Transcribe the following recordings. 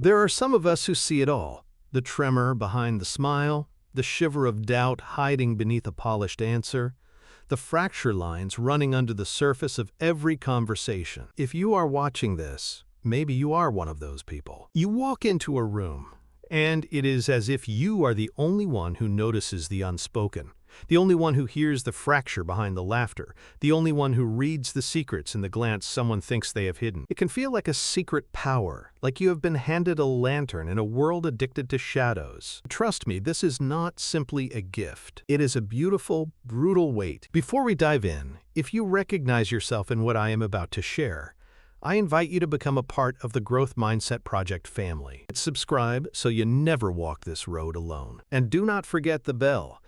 There are some of us who see it all: the tremor behind the smile, the shiver of doubt hiding beneath a polished answer, the fracture lines running under the surface of every conversation. If you are watching this, maybe you are one of those people. You walk into a room, and it is as if you are the only one who notices the unspoken, the only one who hears the fracture behind the laughter, the only one who reads the secrets in the glance someone thinks they have hidden. It can feel like a secret power, like you have been handed a lantern in a world addicted to shadows. Trust me, this is not simply a gift. It is a beautiful, brutal weight. Before we dive in, if you recognize yourself in what I am about to share, I invite you to become a part of the Growth Mindset Project family. Subscribe so you never walk this road alone. And do not forget the bell.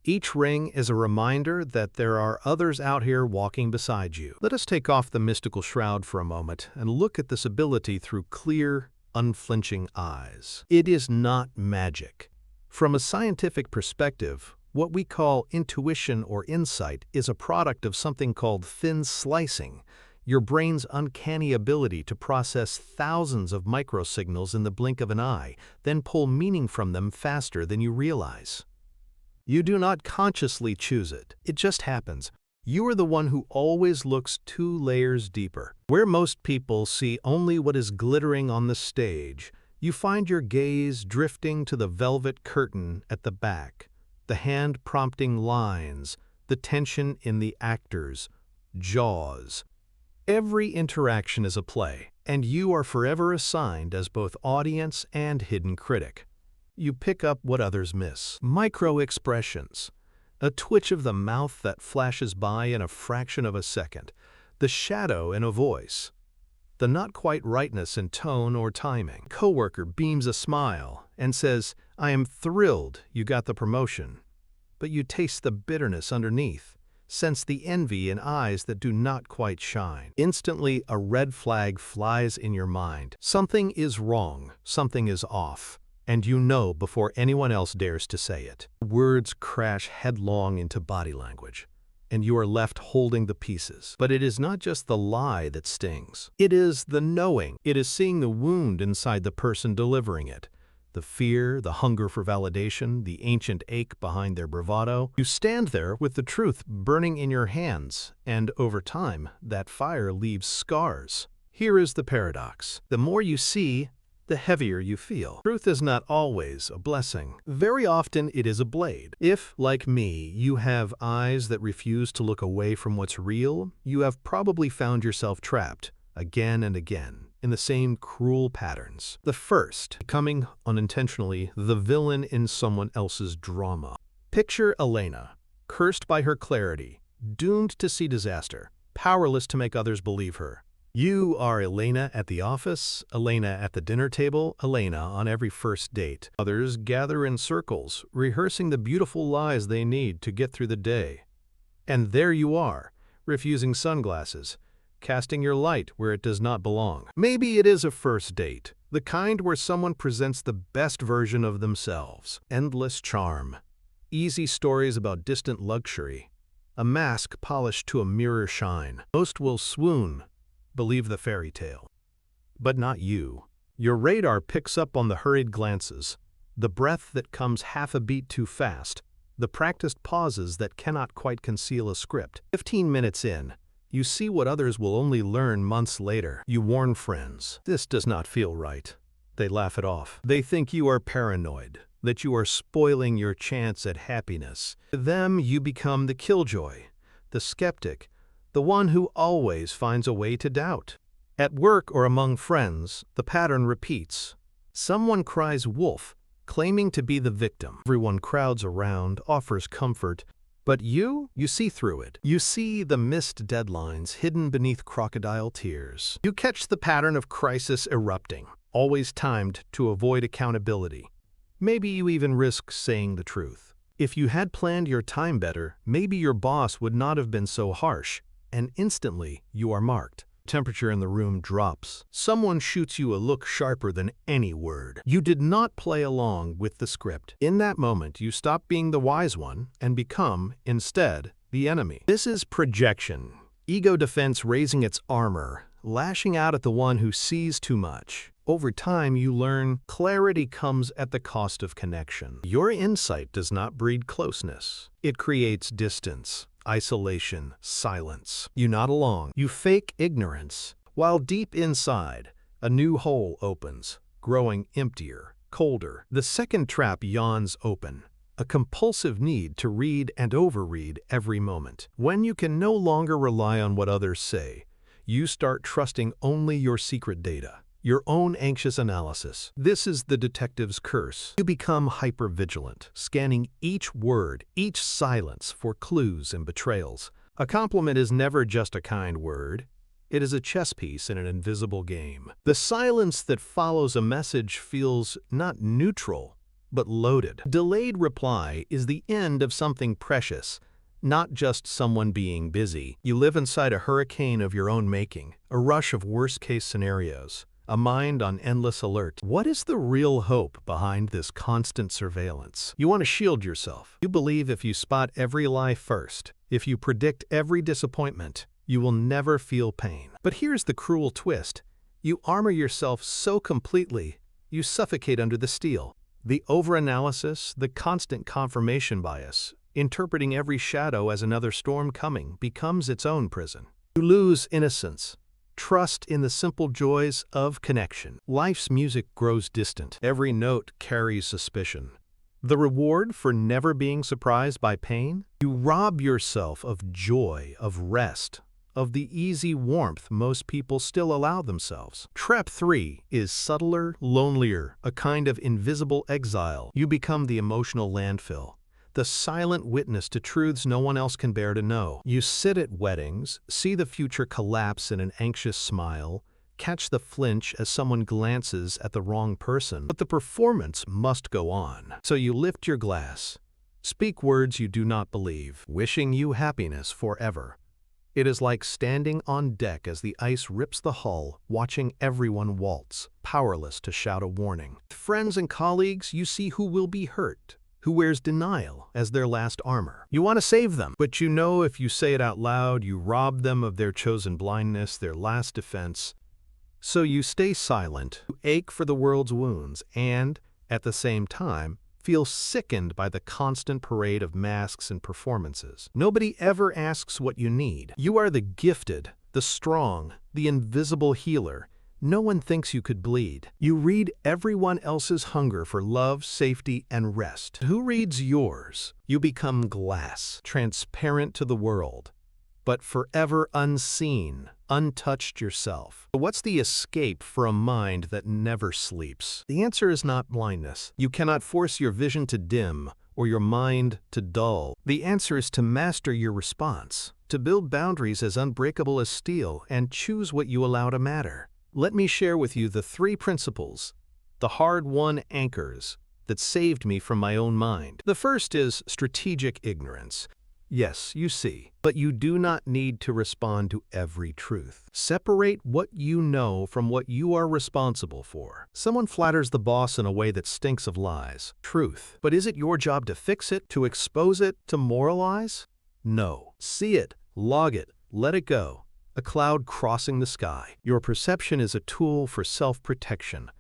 Each ring is a reminder that there are others out here walking beside you. Let us take off the mystical shroud for a moment and look at this ability through clear, unflinching eyes. It is not magic. From a scientific perspective, what we call intuition or insight is a product of something called thin slicing, your brain's uncanny ability to process thousands of microsignals in the blink of an eye, then pull meaning from them faster than you realize. You do not consciously choose it. It just happens. You are the one who always looks 2 layers deeper. Where most people see only what is glittering on the stage, you find your gaze drifting to the velvet curtain at the back, the hand-prompting lines, the tension in the actors' jaws. Every interaction is a play, and you are forever assigned as both audience and hidden critic. You pick up what others miss. Micro-expressions, a twitch of the mouth that flashes by in a fraction of a second, the shadow in a voice, the not-quite rightness in tone or timing. A coworker beams a smile and says, "I am thrilled you got the promotion," but you taste the bitterness underneath, sense the envy in eyes that do not quite shine. Instantly, a red flag flies in your mind. Something is wrong, something is off. And you know before anyone else dares to say it. Words crash headlong into body language, and you are left holding the pieces. But it is not just the lie that stings. It is the knowing. It is seeing the wound inside the person delivering it. The fear, the hunger for validation, the ancient ache behind their bravado. You stand there with the truth burning in your hands, and over time, that fire leaves scars. Here is the paradox. The more you see, the heavier you feel. Truth is not always a blessing. Very often it is a blade. If, like me, you have eyes that refuse to look away from what's real, you have probably found yourself trapped, again and again, in the same cruel patterns. The first, becoming unintentionally the villain in someone else's drama. Picture Elena, cursed by her clarity, doomed to see disaster, powerless to make others believe her. You are Elena at the office, Elena at the dinner table, Elena on every first date. Others gather in circles, rehearsing the beautiful lies they need to get through the day. And there you are, refusing sunglasses, casting your light where it does not belong. Maybe it is a first date, the kind where someone presents the best version of themselves. Endless charm, easy stories about distant luxury, a mask polished to a mirror shine. Most will swoon, believe the fairy tale. But not you. Your radar picks up on the hurried glances, the breath that comes half a beat too fast, the practiced pauses that cannot quite conceal a script. 15 minutes in, you see what others will only learn months later. You warn friends. This does not feel right. They laugh it off. They think you are paranoid, that you are spoiling your chance at happiness. To them, you become the killjoy, the skeptic, the one who always finds a way to doubt. At work or among friends, the pattern repeats. Someone cries wolf, claiming to be the victim. Everyone crowds around, offers comfort, but you see through it. You see the missed deadlines hidden beneath crocodile tears. You catch the pattern of crisis erupting, always timed to avoid accountability. Maybe you even risk saying the truth. If you had planned your time better, maybe your boss would not have been so harsh. And instantly, you are marked. Temperature in the room drops. Someone shoots you a look sharper than any word. You did not play along with the script. In that moment, you stop being the wise one and become, instead, the enemy. This is projection. Ego defense raising its armor, lashing out at the one who sees too much. Over time, you learn clarity comes at the cost of connection. Your insight does not breed closeness. It creates distance, isolation, silence. You're not alone. You fake ignorance, while deep inside, a new hole opens, growing emptier, colder. The second trap yawns open, a compulsive need to read and overread every moment. When you can no longer rely on what others say, you start trusting only your secret data, your own anxious analysis. This is the detective's curse. You become hypervigilant, scanning each word, each silence for clues and betrayals. A compliment is never just a kind word. It is a chess piece in an invisible game. The silence that follows a message feels not neutral, but loaded. Delayed reply is the end of something precious, not just someone being busy. You live inside a hurricane of your own making, a rush of worst-case scenarios, a mind on endless alert. What is the real hope behind this constant surveillance? You want to shield yourself. You believe if you spot every lie first, if you predict every disappointment, you will never feel pain. But here's the cruel twist. You armor yourself so completely, you suffocate under the steel. The overanalysis, the constant confirmation bias, interpreting every shadow as another storm coming, becomes its own prison. You lose innocence, trust in the simple joys of connection. Life's music grows distant. Every note carries suspicion. The reward for never being surprised by pain? You rob yourself of joy, of rest, of the easy warmth most people still allow themselves. Trap 3 is subtler, lonelier, a kind of invisible exile. You become the emotional landfill, the silent witness to truths no one else can bear to know. You sit at weddings, see the future collapse in an anxious smile, catch the flinch as someone glances at the wrong person. But the performance must go on. So you lift your glass, speak words you do not believe, wishing you happiness forever. It is like standing on deck as the ice rips the hull, watching everyone waltz, powerless to shout a warning. With friends and colleagues, you see who will be hurt, who wears denial as their last armor. You want to save them, but you know if you say it out loud, you rob them of their chosen blindness, their last defense. So you stay silent, you ache for the world's wounds, and, at the same time, feel sickened by the constant parade of masks and performances. Nobody ever asks what you need. You are the gifted, the strong, the invisible healer. No one thinks you could bleed. You read everyone else's hunger for love, safety, and rest. Who reads yours? You become glass, transparent to the world, but forever unseen, untouched yourself. What's the escape for a mind that never sleeps? The answer is not blindness. You cannot force your vision to dim or your mind to dull. The answer is to master your response, to build boundaries as unbreakable as steel, and choose what you allow to matter. Let me share with you the 3 principles, the hard-won anchors, that saved me from my own mind. The first is strategic ignorance. Yes, you see, but you do not need to respond to every truth. Separate what you know from what you are responsible for. Someone flatters the boss in a way that stinks of lies. Truth. But is it your job to fix it, to expose it, to moralize? No. See it, log it, let it go. A cloud crossing the sky. Your perception is a tool for self-protection,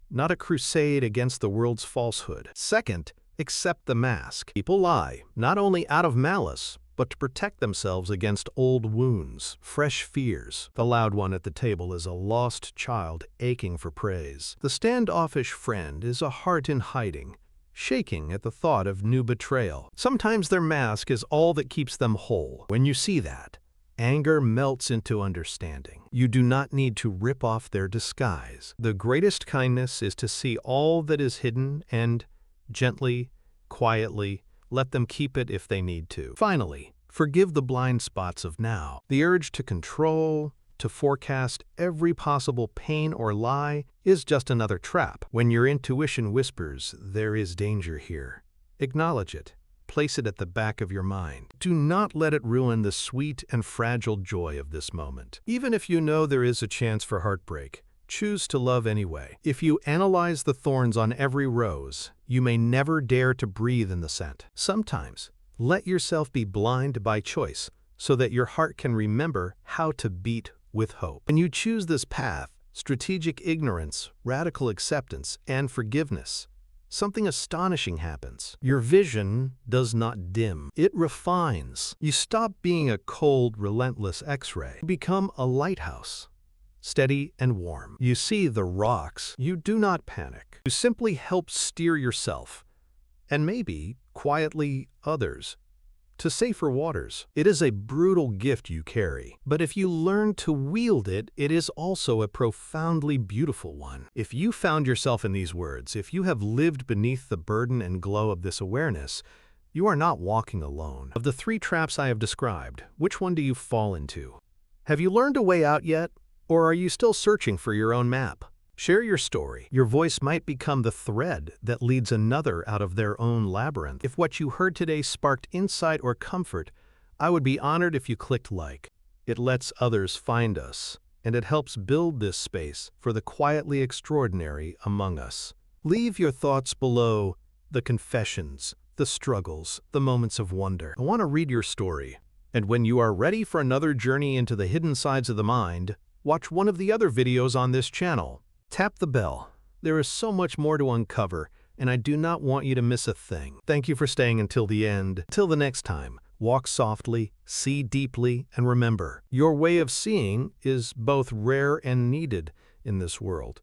not a crusade against the world's falsehood. Second, accept the mask. People lie, not only out of malice, but to protect themselves against old wounds, fresh fears. The loud one at the table is a lost child aching for praise. The standoffish friend is a heart in hiding, shaking at the thought of new betrayal. Sometimes their mask is all that keeps them whole. When you see that, anger melts into understanding. You do not need to rip off their disguise. The greatest kindness is to see all that is hidden and, gently, quietly, let them keep it if they need to. Finally, forgive the blind spots of now. The urge to control, to forecast every possible pain or lie is just another trap. When your intuition whispers, there is danger here, acknowledge it. Place it at the back of your mind. Do not let it ruin the sweet and fragile joy of this moment. Even if you know there is a chance for heartbreak, choose to love anyway. If you analyze the thorns on every rose, you may never dare to breathe in the scent. Sometimes, let yourself be blind by choice so that your heart can remember how to beat with hope. When you choose this path, strategic ignorance, radical acceptance, and forgiveness, something astonishing happens. Your vision does not dim, it refines. You stop being a cold, relentless X-ray. You become a lighthouse, steady and warm. You see the rocks. You do not panic. You simply help steer yourself, and maybe, quietly, others, to safer waters. It is a brutal gift you carry, but if you learn to wield it, it is also a profoundly beautiful one. If you found yourself in these words, if you have lived beneath the burden and glow of this awareness, you are not walking alone. Of the 3 traps I have described, which one do you fall into? Have you learned a way out yet, or are you still searching for your own map? Share your story. Your voice might become the thread that leads another out of their own labyrinth. If what you heard today sparked insight or comfort, I would be honored if you clicked like. It lets others find us, and it helps build this space for the quietly extraordinary among us. Leave your thoughts below, the confessions, the struggles, the moments of wonder. I want to read your story. And when you are ready for another journey into the hidden sides of the mind, watch one of the other videos on this channel. Tap the bell. There is so much more to uncover, and I do not want you to miss a thing. Thank you for staying until the end. Till the next time, walk softly, see deeply, and remember, your way of seeing is both rare and needed in this world.